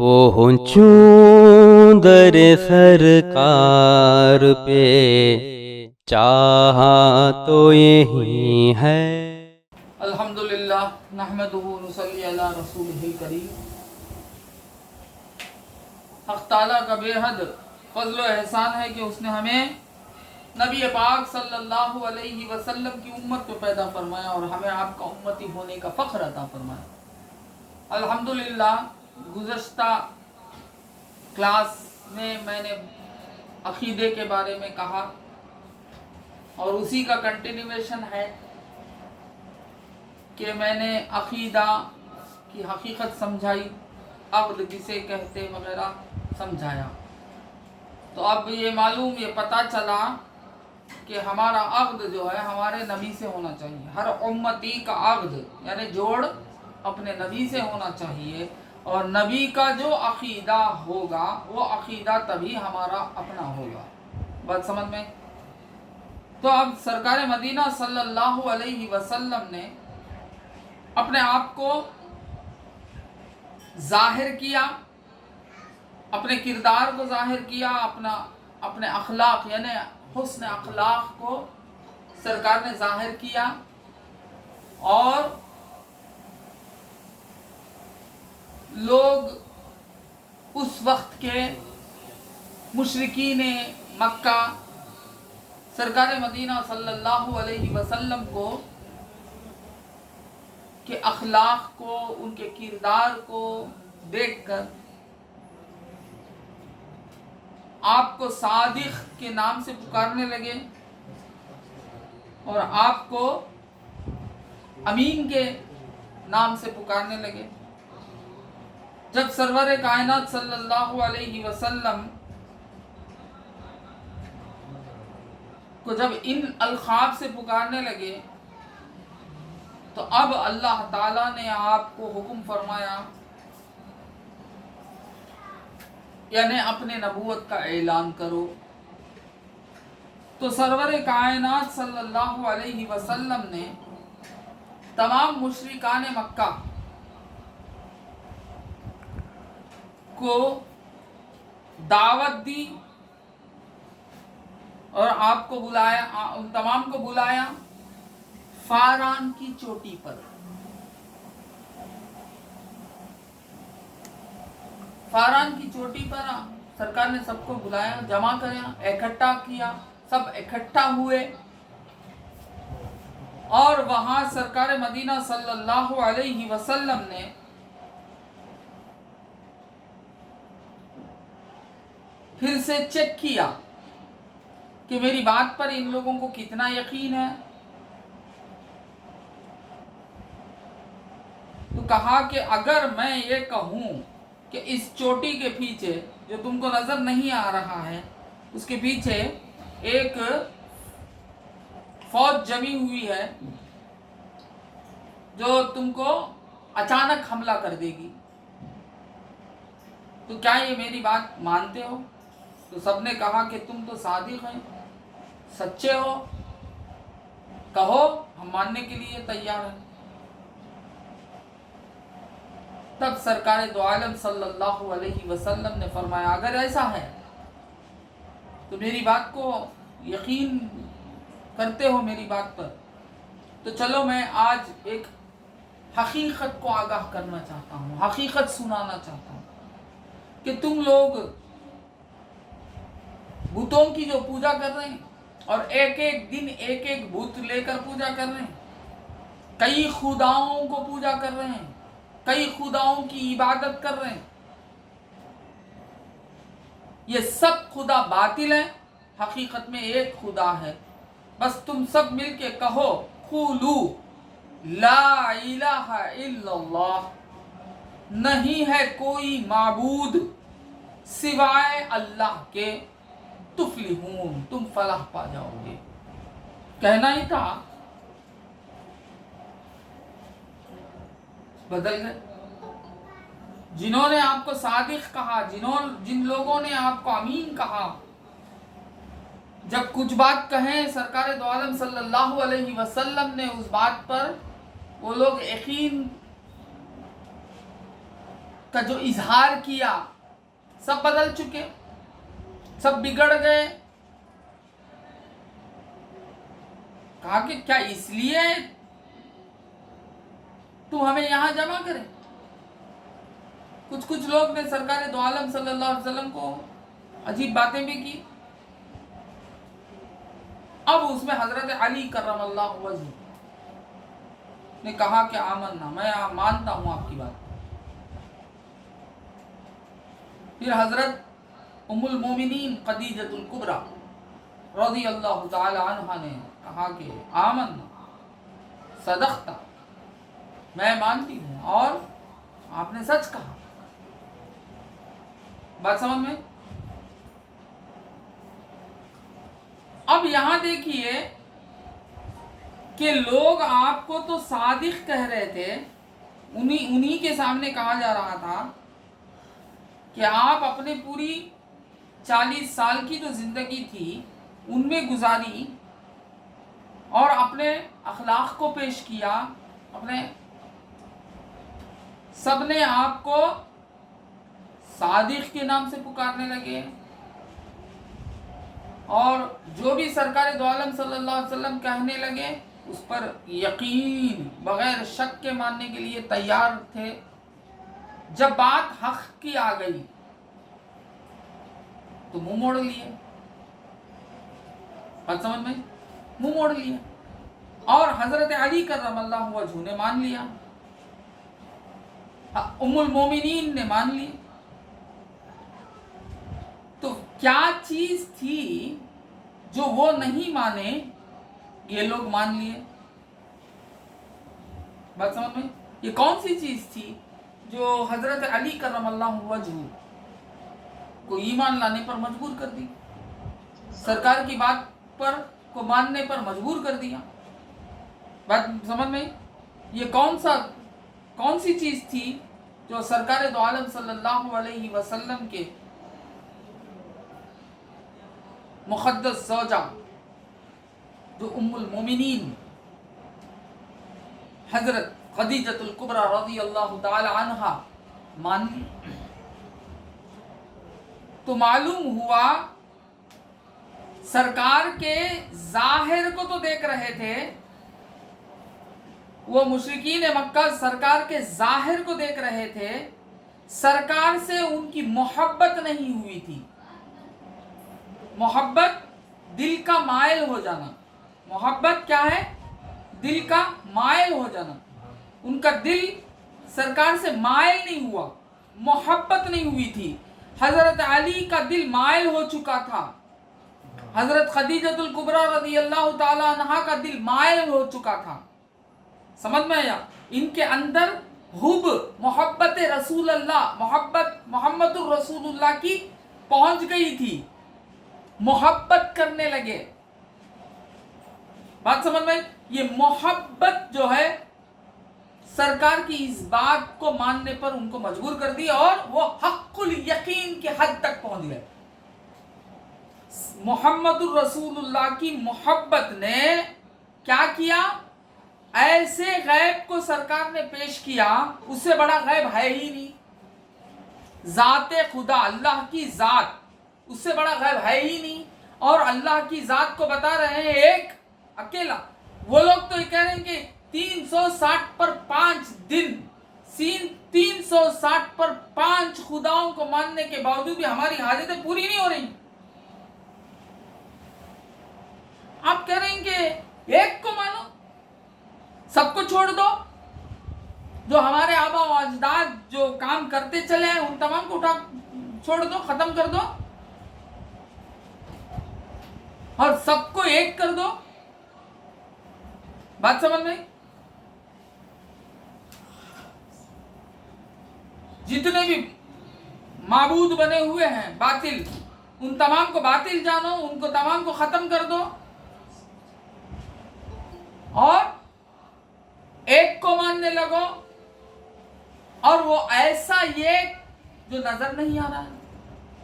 پہنچوں در سرکار پہ چاہا تو یہی ہے۔ الحمدللہ نحمدہ نصلی علی رسولہ الکریم۔ حق تعالیٰ کا بے حد فضل و احسان ہے کہ اس نے ہمیں نبی پاک صلی اللہ علیہ وسلم کی امت کو پیدا فرمایا اور ہمیں آپ کا امتی ہونے کا فخر عطا فرمایا۔ الحمدللہ گزشتہ کلاس میں نے عقیدے کے بارے میں کہا اور اسی کا کنٹینیویشن ہے کہ میں نے عقیدہ کی حقیقت سمجھائی، عقد جسے کہتے وغیرہ سمجھایا۔ تو اب یہ پتہ چلا کہ ہمارا عقد جو ہے ہمارے نبی سے ہونا چاہیے۔ ہر امتی کا عقد یعنی جوڑ اپنے نبی سے ہونا چاہیے، اور نبی کا جو عقیدہ ہوگا وہ عقیدہ تبھی ہمارا اپنا ہوگا۔ بات سمجھ میں؟ تو اب سرکار مدینہ صلی اللہ علیہ وسلم نے اپنے آپ کو ظاہر کیا، اپنے کردار کو ظاہر کیا، اپنے اخلاق یعنی حسن اخلاق کو سرکار نے ظاہر کیا، اور لوگ اس وقت کے مشرکین مکہ سرکار مدینہ صلی اللہ علیہ وسلم کو کے اخلاق کو، ان کے کردار کو دیکھ کر آپ کو صادق کے نام سے پکارنے لگے اور آپ کو امین کے نام سے پکارنے لگے۔ جب سرور کائنات صلی اللہ علیہ وسلم کو جب ان القاب سے پکارنے لگے تو اب اللہ تعالیٰ نے آپ کو حکم فرمایا، یعنی اپنے نبوت کا اعلان کرو۔ تو سرور کائنات صلی اللہ علیہ وسلم نے تمام مشرکان مکہ کو دعوت دی اور آپ کو بلایا، ان تمام کو بلایا فاران کی چوٹی پر۔ فاران کی چوٹی پر سرکار نے سب کو بلایا، جمع کریا، اکٹھا کیا، سب اکٹھا ہوئے، اور وہاں سرکار مدینہ صلی اللہ علیہ وسلم نے پھر سے چیک کیا کہ میری بات پر ان لوگوں کو کتنا یقین ہے۔ تو کہا کہ اگر میں یہ کہوں کہ اس چوٹی کے پیچھے جو تم کو نظر نہیں آ رہا ہے اس کے پیچھے ایک فوج جمی ہوئی ہے جو تم کو اچانک حملہ کر دے گی، تو کیا یہ میری بات مانتے ہو؟ تو سب نے کہا کہ تم تو صادق ہیں، سچے ہو، کہو ہم ماننے کے لیے تیار ہیں۔ تب سرکار دو عالم صلی اللہ علیہ وسلم نے فرمایا اگر ایسا ہے تو میری بات کو یقین کرتے ہو میری بات پر، تو چلو میں آج ایک حقیقت کو آگاہ کرنا چاہتا ہوں، حقیقت سنانا چاہتا ہوں کہ تم لوگ بتوں کی جو پوجا کر رہے ہیں اور ایک ایک دن ایک ایک بت لے کر پوجا کر رہے ہیں، کئی خداؤں کو پوجا کر رہے ہیں، کئی خداؤں کی عبادت کر رہے ہیں، یہ سب خدا باطل ہیں، حقیقت میں ایک خدا ہے۔ بس تم سب مل کے کہو قولو لا الہ الا اللہ، نہیں ہے کوئی معبود سوائے اللہ کے، تفلحون، تم فلاح پا جاؤ گے۔ کہنا ہی تھا، بدل گئے۔ جنہوں نے آپ کو صادق کہا، جن لوگوں نے آپ کو امین کہا، جب کچھ بات کہیں سرکار دو عالم صلی اللہ علیہ وسلم نے اس بات پر وہ لوگ یقین کا جو اظہار کیا سب بدل چکے، سب بگڑ گئے. کہا کہ کیا اس لیے تو ہمیں یہاں جمع کرے؟ کچھ لوگ نے سرکار دو عالم صلی اللہ علیہ وسلم کو عجیب باتیں بھی کی. اب اس میں حضرت علی کرم اللہ وجہ نے کہا کہ آمنا، میں مانتا ہوں آپ کی بات. پھر حضرت ام المومنین خدیجۃ الکبریٰ رضی اللہ تعالی عنہ نے کہا کہ آمنا صدقتا، میں مانتی ہوں اور آپ نے سچ کہا. بات سمجھ میں؟ اب یہاں دیکھیے کہ لوگ آپ کو تو صادق کہہ رہے تھے، انہی کے سامنے کہا جا رہا تھا کہ آپ اپنے پوری 40 سال کی جو زندگی تھی ان میں گزاری اور اپنے اخلاق کو پیش کیا. اپنے سب نے آپ کو صادق کے نام سے پکارنے لگے، اور جو بھی سرکار دو عالم صلی اللہ علیہ وسلم کہنے لگے اس پر یقین بغیر شک کے ماننے کے لیے تیار تھے. جب بات حق کی آ گئی تو منہ موڑ لیے. بات سمجھ میں؟ منہ موڑ لیے. اور حضرت علی کرم اللہ وجہ نے مان لیا، ام المومنین نے مان لی. تو کیا چیز تھی جو وہ نہیں مانے یہ لوگ مان لیے؟ بات سمجھ میں؟ یہ کون سی چیز تھی جو حضرت علی کرم اللہ وجہ کو ایمان لانے پر مجبور کر دی، سرکار کی بات پر کو ماننے پر مجبور کر دیا؟ بات سمجھ میں؟ یہ کون سی چیز تھی جو سرکار دو عالم صلی اللہ علیہ وسلم کے مقدس زوجہ جو ام المومنین حضرت خدیجۃ الکبریٰ رضی اللہ تعالی عنہا مان لی؟ تو معلوم ہوا سرکار کے ظاہر کو تو دیکھ رہے تھے، وہ مشرکین مکہ سرکار کے ظاہر کو دیکھ رہے تھے، سرکار سے ان کی محبت نہیں ہوئی تھی. محبت دل کا مائل ہو جانا. محبت کیا ہے؟ دل کا مائل ہو جانا. ان کا دل سرکار سے مائل نہیں ہوا، محبت نہیں ہوئی تھی. حضرت علی کا دل مائل ہو چکا تھا، حضرت خدیجۃ الکبریٰ رضی اللہ تعالی عنہا کا دل مائل ہو چکا تھا. سمجھ میں آیا؟ ان کے اندر حب محبت رسول اللہ، محبت محمد الرسول اللہ کی پہنچ گئی تھی، محبت کرنے لگے. بات سمجھ میں؟ یہ محبت جو ہے سرکار کی اس بات کو ماننے پر ان کو مجبور کر دی اور وہ حق الیقین کے حد تک پہنچ گئے. محمد الرسول اللہ کی محبت نے کیا کیا؟ ایسے غیب کو سرکار نے پیش کیا، اس سے بڑا غیب ہے ہی نہیں. ذات خدا، اللہ کی ذات، اس سے بڑا غیب ہے ہی نہیں. اور اللہ کی ذات کو بتا رہے ہیں ایک اکیلا. وہ لوگ تو یہ کہہ رہے ہیں کہ 360 پر 5 دن، 360 پر 5 خداؤں کو ماننے کے باوجود بھی ہماری حاجتیں پوری نہیں ہو رہی. آپ کہہ رہے ہیں کہ ایک کو مانو، سب کو چھوڑ دو. جو ہمارے آبا و اجداد جو کام کرتے چلے ہیں ان تمام کو چھوڑ دو، ختم کر دو اور سب کو ایک کر دو. بات سمجھ میں؟ جتنے بھی معبود بنے ہوئے ہیں باطل، ان تمام کو باطل جانو، ان کو تمام کو ختم کر دو اور ایک کو ماننے لگو. اور وہ ایسا ایک جو نظر نہیں آ رہا ہے،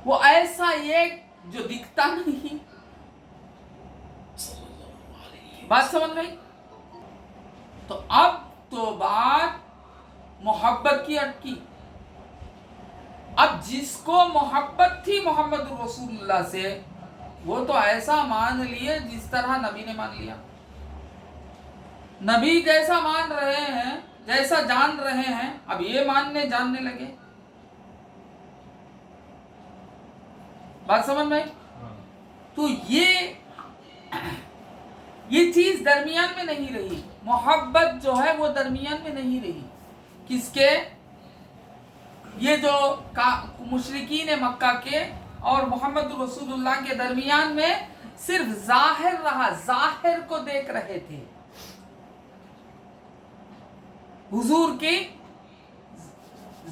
وہ ایسا ایک جو دکھتا نہیں. بات سمجھ گئی؟ تو اب تو بات محبت کی اٹکی. اب جس کو محبت تھی محمد رسول اللہ سے وہ تو ایسا مان لیے جس طرح نبی نے مان لیا. نبی جیسا مان رہے ہیں جیسا جان رہے ہیں اب یہ ماننے جاننے لگے. بات سمجھ میں؟ تو یہ چیز درمیان میں نہیں رہی. محبت جو ہے وہ درمیان میں نہیں رہی. کس کے؟ یہ جو مشرکین مکہ کے اور محمد رسول اللہ کے درمیان میں صرف ظاہر رہا، ظاہر کو دیکھ رہے تھے. حضور کی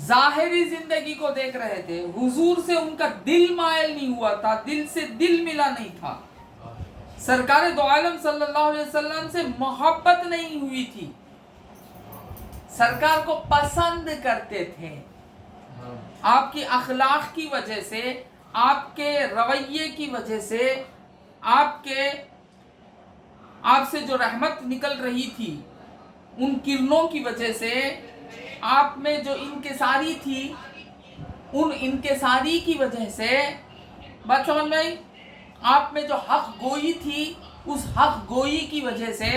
ظاہری زندگی کو دیکھ رہے تھے. حضور سے ان کا دل مائل نہیں ہوا تھا، دل سے دل ملا نہیں تھا. سرکار دو عالم صلی اللہ علیہ وسلم سے محبت نہیں ہوئی تھی. سرکار کو پسند کرتے تھے. آپ کی اخلاق کی وجہ سے، آپ کے رویے کی وجہ سے، آپ سے جو رحمت نکل رہی تھی ان کرنوں کی وجہ سے، آپ میں جو انکساری تھی ان انکساری کی وجہ سے، بات سمجھ میں آئی؟ آپ میں جو حق گوئی تھی اس حق گوئی کی وجہ سے،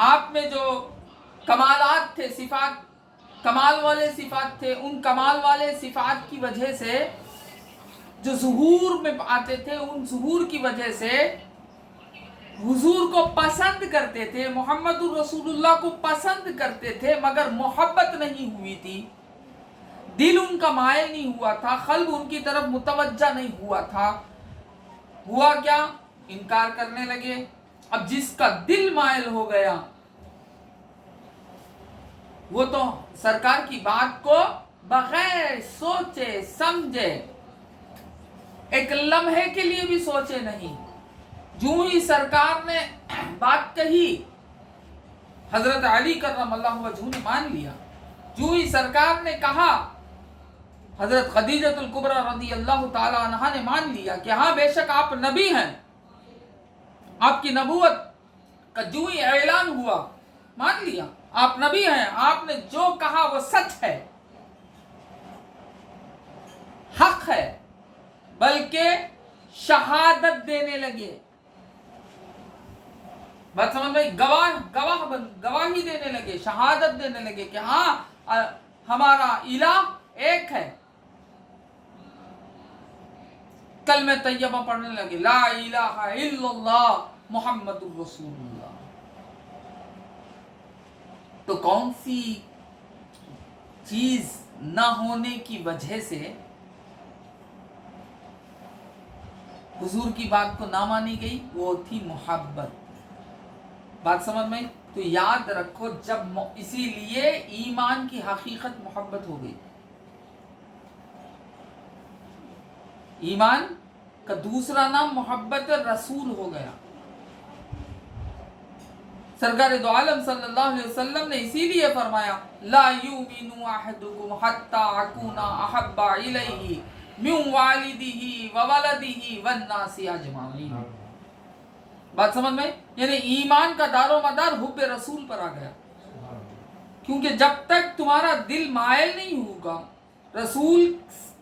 آپ میں جو کمالات تھے، صفات، کمال والے صفات تھے، ان کمال والے صفات کی وجہ سے جو ظہور میں آتے تھے، ان ظہور کی وجہ سے حضور کو پسند کرتے تھے، محمد رسول اللہ کو پسند کرتے تھے، مگر محبت نہیں ہوئی تھی. دل ان کا مائل نہیں ہوا تھا، قلب ان کی طرف متوجہ نہیں ہوا تھا. ہوا کیا؟ انکار کرنے لگے. اب جس کا دل مائل ہو گیا وہ تو سرکار کی بات کو بغیر سوچے سمجھے، ایک لمحے کے لیے بھی سوچے نہیں، جو ہی سرکار نے بات کہی حضرت علی کرم اللہ وجہہ نے مان لیا. جو ہی سرکار نے کہا حضرت خدیجہ الکبریٰ رضی اللہ تعالی عنہا نے مان لیا کہ ہاں بے شک آپ نبی ہیں. آپ کی نبوت کا جو ہی اعلان ہوا مان لیا، آپ نبی ہیں، آپ نے جو کہا وہ سچ ہے، حق ہے. بلکہ شہادت دینے لگے. بات سمجھ میں؟ گواہی دینے لگے، شہادت دینے لگے کہ ہاں ہمارا الہ ایک ہے. کلمہ طیبہ پڑھنے لگے، لا الہ الا اللہ محمد الرسول اللہ. تو کون سی چیز نہ ہونے کی وجہ سے حضور کی بات کو نہ مانی گئی؟ وہ تھی محبت. بات سمجھ میں؟ تو یاد رکھو، جب اسی لیے ایمان کی حقیقت محبت ہو گئی. ایمان کا دوسرا نام محبت رسول ہو گیا. سرکار دو عالم صلی اللہ علیہ وسلم نے اسی لیے فرمایا لا یؤمن احدکم حتی اکون احب الیہ من والدہ وولدہ والناس اجمعین. بات سمجھ میں؟ یعنی ایمان کا دار و مدار حب رسول پر آ گیا. کیونکہ جب تک تمہارا دل مائل نہیں ہوگا، رسول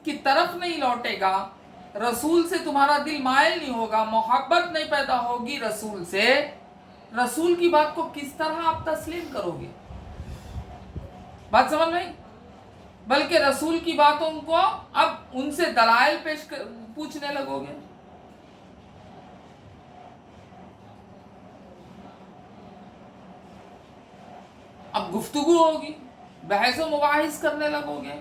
کی طرف نہیں لوٹے گا، رسول سے تمہارا دل مائل نہیں ہوگا، محبت نہیں پیدا ہوگی رسول سے، رسول کی بات کو کس طرح آپ تسلیم کرو گے؟ بات سمجھ میں؟ بلکہ رسول کی باتوں کو اب ان سے دلائل پوچھنے لگو گے. اب گفتگو ہوگی، بحث و مباحث کرنے لگو گے.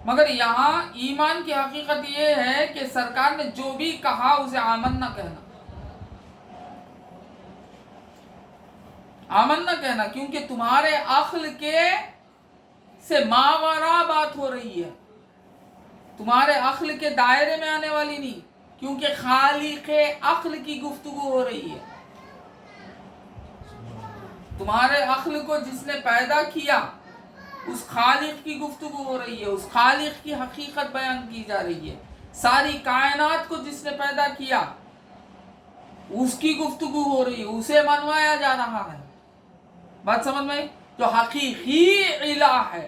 مگر یہاں ایمان کی حقیقت یہ ہے کہ سرکار نے جو بھی کہا اسے آمن نہ کہنا. آمن نہ کہنا، کیونکہ تمہارے عقل کے سے ماوراء بات ہو رہی ہے، تمہارے عقل کے دائرے میں آنے والی نہیں، کیونکہ خالق عقل کی گفتگو ہو رہی ہے. تمہارے عقل کو جس نے پیدا کیا اس خالق کی گفتگو ہو رہی ہے، اس خالق کی حقیقت بیان کی جا رہی ہے. ساری کائنات کو جس نے پیدا کیا اس کی گفتگو ہو رہی ہے، اسے منوایا جا رہا ہے. بات سمجھ میں؟ جو حقیقی الہ ہے